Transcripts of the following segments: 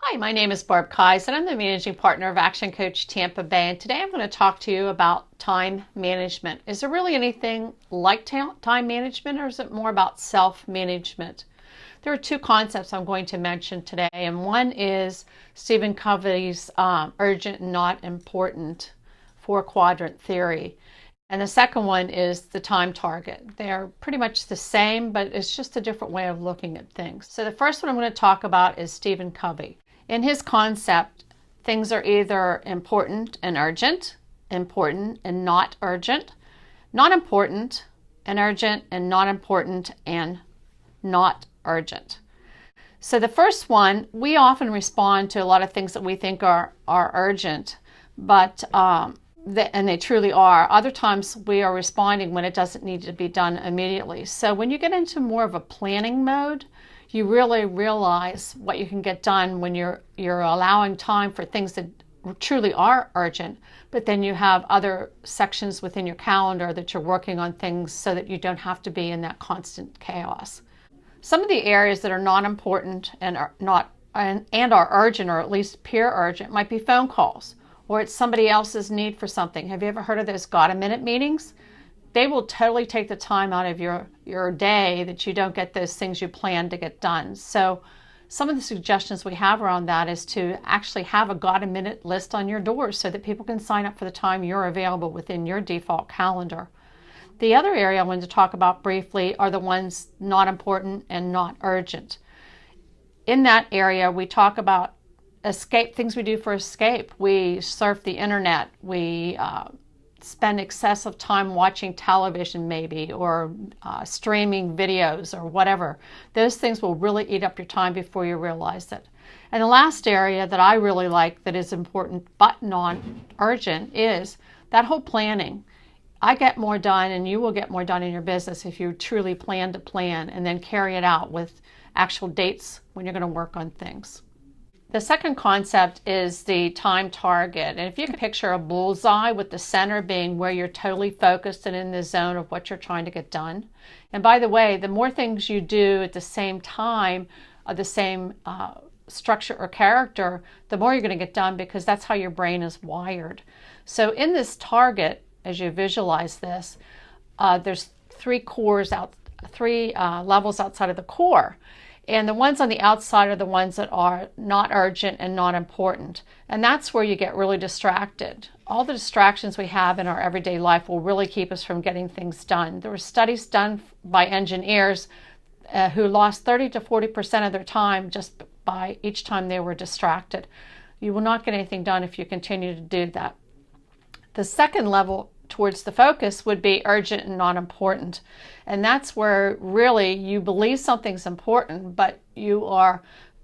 Hi, my name is Barb Kyes and I'm the managing partner of ActionCoach Tampa Bay, and today I'm going to talk to you about time management. Is there really anything like time management, or is it more about self-management? There are two concepts I'm going to mention today, and one is Stephen Covey's urgent and not important four-quadrant theory. And the second one is the time target. They're pretty much the same, but it's just a different way of looking at things. So the first one I'm going to talk about is Stephen Covey. In his concept, things are either important and urgent, important and not urgent, not important and urgent, and not important and not urgent. So the first one, we often respond to a lot of things that we think are urgent, but and they truly are. Other times we are responding when it doesn't need to be done immediately. So when you get into more of a planning mode, you really realize what you can get done when you're allowing time for things that truly are urgent, but then you have other sections within your calendar that you're working on things so that you don't have to be in that constant chaos. Some of the areas that are not important and are urgent, or at least appear urgent, might be phone calls, or it's somebody else's need for something. Have you ever heard of those got-a-minute meetings? They will totally take the time out of your day that you don't get those things you plan to get done. So some of the suggestions we have around that is to actually have a got-a-minute list on your doors so that people can sign up for the time you're available within your default calendar. The other area I wanted to talk about briefly are the ones not important and not urgent. In that area, we talk about things we do for escape. We surf the internet. We spend excessive time watching television maybe, or streaming videos or whatever. Those things will really eat up your time before you realize it. And the last area that I really like that is important but non-urgent is that whole planning. I get more done and you will get more done in your business if you truly plan to plan and then carry it out with actual dates when you're going to work on things. The second concept is the time target. And if you can picture a bullseye with the center being where you're totally focused and in the zone of what you're trying to get done. And by the way, the more things you do at the same time, the same structure or character, the more you're going to get done, because that's how your brain is wired. So in this target, as you visualize this, there's three levels outside of the core. And the ones on the outside are the ones that are not urgent and not important. And that's where you get really distracted. All the distractions we have in our everyday life will really keep us from getting things done. There were studies done by engineers who lost 30 to 40% of their time just by each time they were distracted. You will not get anything done if you continue to do that. The second level towards the focus would be urgent and not important. And that's where really you believe something's important, but you are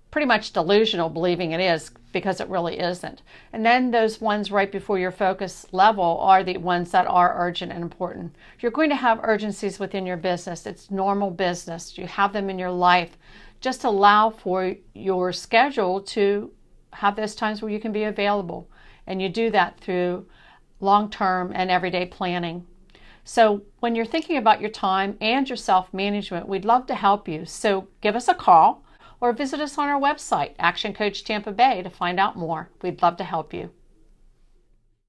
pretty much delusional believing it is, because it really isn't. And then those ones right before your focus level are the ones that are urgent and important. You're going to have urgencies within your business. It's normal business. You have them in your life. Just allow for your schedule to have those times where you can be available. And you do that through long-term and everyday planning. So when you're thinking about your time and your self-management, we'd love to help you. So give us a call or visit us on our website, ActionCoach Tampa Bay, to find out more. We'd love to help you.